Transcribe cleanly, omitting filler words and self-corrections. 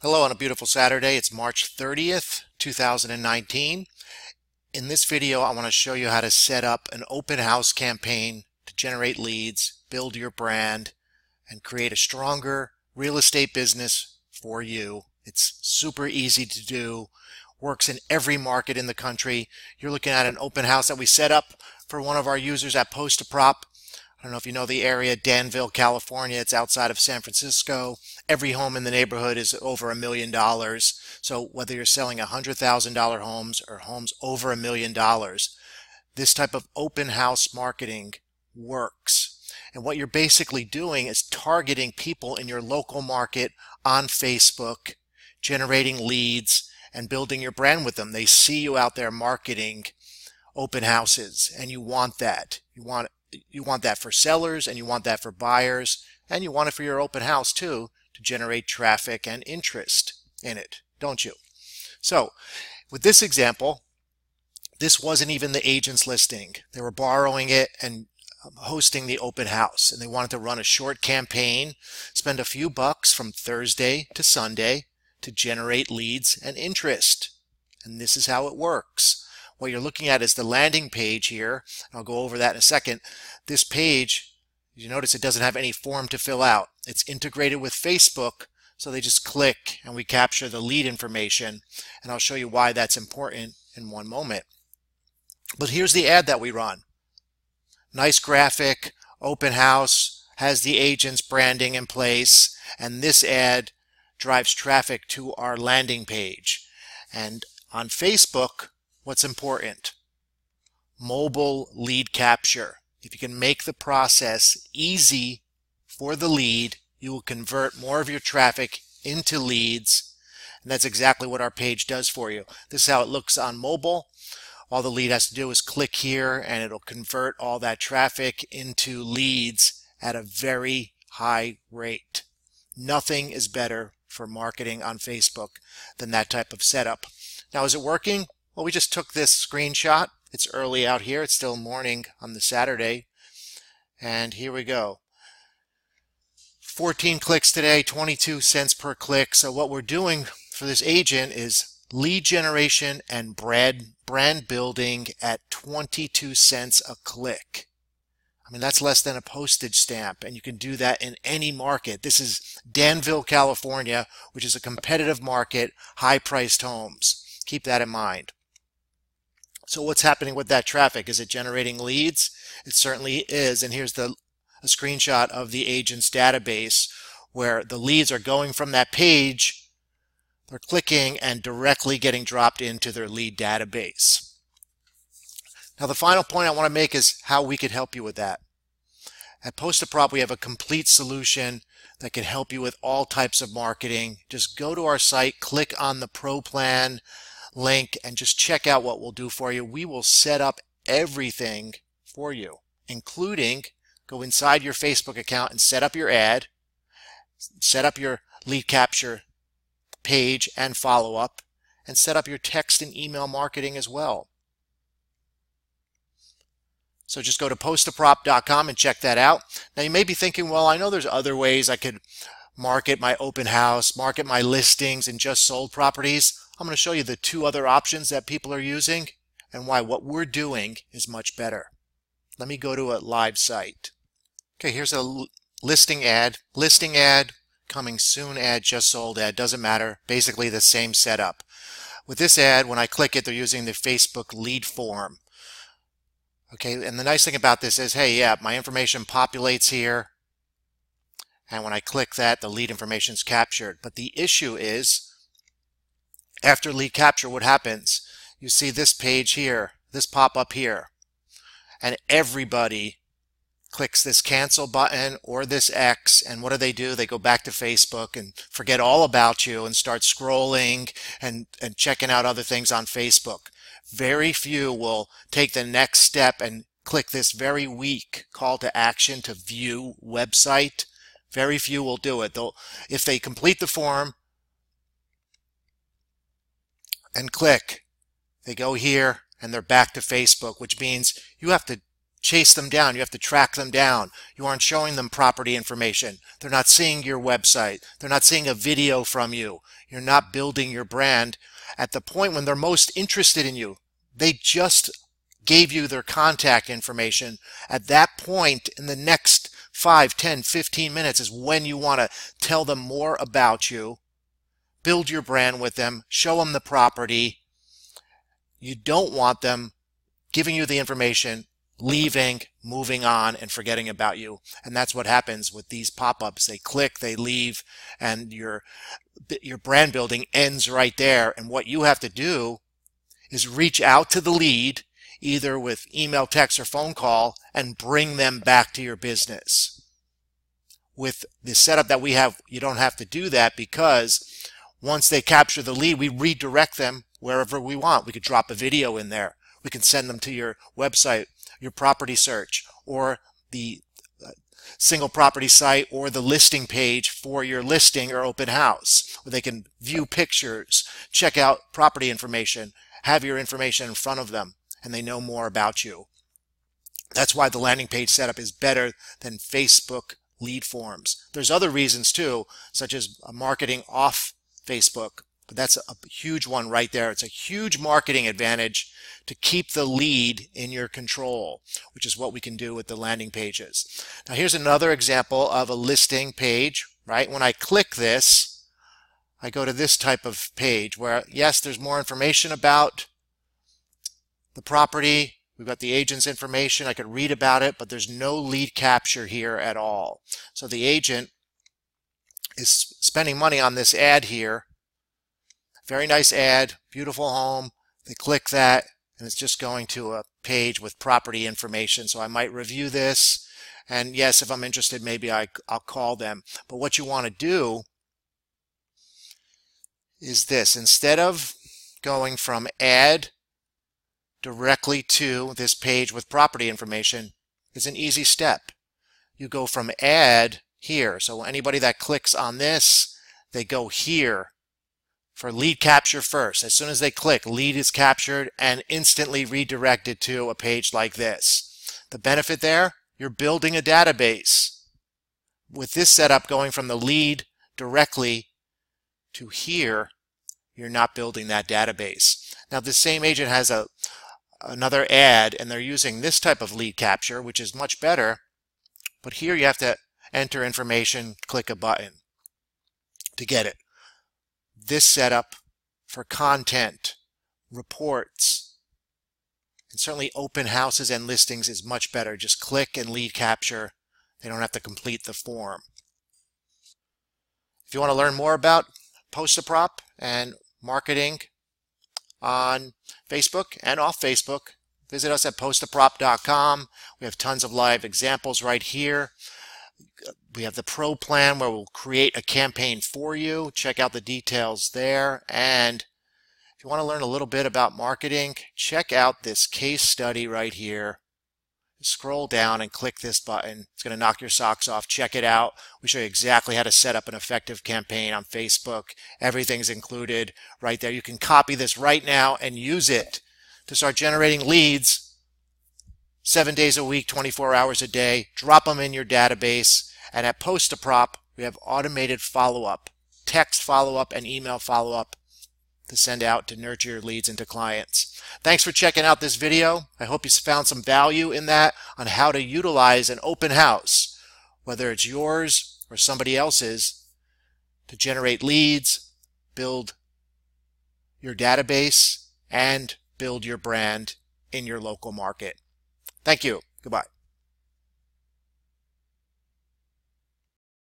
Hello on a beautiful Saturday. It's March 30th, 2019. In this video, I want to show you how to set up an open house campaign to generate leads, build your brand, and create a stronger real estate business for you. It's super easy to do, works in every market in the country. You're looking at an open house that we set up for one of our users at Post-A-Prop. I don't know if you know the area, Danville, California. It's outside of San Francisco. Every home in the neighborhood is over $1 million. So whether you're selling $100,000 homes or homes over $1 million, this type of open house marketing works. And what you're basically doing is targeting people in your local market on Facebook, generating leads, and building your brand with them. They see you out there marketing open houses, and you want that. You want that for sellers, and you want that for buyers, and you want it for your open house too, to generate traffic and interest in it, don't you? So with this example, this wasn't even the agent's listing. They were borrowing it and hosting the open house, and they wanted to run a short campaign, spend a few bucks from Thursday to Sunday to generate leads and interest. And this is how it works. What you're looking at is the landing page here. I'll go over that in a second. This page, you notice it doesn't have any form to fill out. It's integrated with Facebook, so they just click and we capture the lead information. And I'll show you why that's important in one moment. But here's the ad that we run. Nice graphic, open house, has the agent's branding in place, and this ad drives traffic to our landing page. And on Facebook, what's important? Mobile lead capture. If you can make the process easy for the lead, you will convert more of your traffic into leads. And that's exactly what our page does for you. This is how it looks on mobile. All the lead has to do is click here and it'll convert all that traffic into leads at a very high rate. Nothing is better for marketing on Facebook than that type of setup. Now, is it working? Well, we just took this screenshot. It's early out here. It's still morning on the Saturday. And here we go. 14 clicks today, 22 cents per click. So what we're doing for this agent is lead generation and brand building at 22 cents a click. I mean, that's less than a postage stamp, and you can do that in any market. This is Danville, California, which is a competitive market, high-priced homes. Keep that in mind. So what's happening with that traffic? Is it generating leads? It certainly is. And here's a screenshot of the agent's database where the leads are going from that page. They're clicking and directly getting dropped into their lead database. Now, the final point I want to make is how we could help you with that. At Post-A-Prop, we have a complete solution that can help you with all types of marketing. Just go to our site, click on the Pro Plan link, and just check out what we'll do for you. We will set up everything for you, including go inside your Facebook account and set up your ad, set up your lead capture page and follow-up, and set up your text and email marketing as well. So just go to postaprop.com and check that out. Now, you may be thinking, well, I know there's other ways I could market my open house, market my listings and just sold properties. I'm going to show you the two other options that people are using and why what we're doing is much better. Let me go to a live site. Okay, here's a listing ad, coming soon ad, just sold ad, doesn't matter. Basically the same setup. With this ad, when I click it, they're using the Facebook lead form. Okay, and the nice thing about this is, hey, yeah, my information populates here. And when I click that, the lead information is captured. But the issue is, after lead capture, what happens? You see this page here, this pop up here, and everybody clicks this cancel button or this X, and what do? They go back to Facebook and forget all about you and start scrolling and checking out other things on Facebook. Very few will take the next step and click this very weak call to action to view website. Very few will do it. If they complete the form and click, they go here and they're back to Facebook, which means you have to chase them down. You have to track them down. You aren't showing them property information. They're not seeing your website. They're not seeing a video from you. You're not building your brand at the point when they're most interested in you. They just gave you their contact information. At that point, in the next 5, 10, 15 minutes is when you want to tell them more about you, build your brand with them, show them the property. You don't want them giving you the information, leaving, moving on, and forgetting about you. And that's what happens with these pop-ups. They click, they leave, and your brand building ends right there. And what you have to do is reach out to the lead, either with email, text, or phone call, and bring them back to your business. With the setup that we have, you don't have to do that, because once they capture the lead, we redirect them wherever we want. We could drop a video in there. We can send them to your website, your property search, or the single property site, or the listing page for your listing or open house, where they can view pictures, check out property information, have your information in front of them, and they know more about you. That's why the landing page setup is better than Facebook lead forms. There's other reasons too, such as marketing off Facebook, but that's a huge one right there. It's a huge marketing advantage to keep the lead in your control, which is what we can do with the landing pages. Now here's another example of a listing page, right? When I click this, I go to this type of page where, yes, there's more information about the property. We've got the agent's information. I could read about it, but there's no lead capture here at all. So the agent is spending money on this ad here. Very nice ad, beautiful home. They click that, and it's just going to a page with property information. So I might review this, and yes, if I'm interested, maybe I'll call them. But what you want to do is this. Instead of going from ad directly to this page with property information, is an easy step. You go from ad here. So anybody that clicks on this, they go here for lead capture first. As soon as they click, lead is captured and instantly redirected to a page like this. The benefit there, you're building a database. With this setup, going from the lead directly to here, you're not building that database. Now this same agent has another ad, and they're using this type of lead capture, which is much better, but here you have to enter information, click a button to get it. This setup for content, reports, and certainly open houses and listings is much better. Just click and lead capture. They don't have to complete the form. If you want to learn more about Postaprop and marketing on Facebook and off Facebook, visit us at postaprop.com. We have tons of live examples right here. We have the Pro plan where we'll create a campaign for you. Check out the details there. And if you want to learn a little bit about marketing, check out this case study right here. Scroll down and click this button. It's going to knock your socks off. Check it out. We show you exactly how to set up an effective campaign on Facebook. Everything's included right there. You can copy this right now and use it to start generating leads 7 days a week, 24 hours a day. Drop them in your database. And at Postaprop, we have automated follow-up, text follow-up, and email follow-up to send out to nurture your leads into clients. Thanks for checking out this video. I hope you found some value in that on how to utilize an open house, whether it's yours or somebody else's, to generate leads, build your database, and build your brand in your local market. Thank you. Goodbye.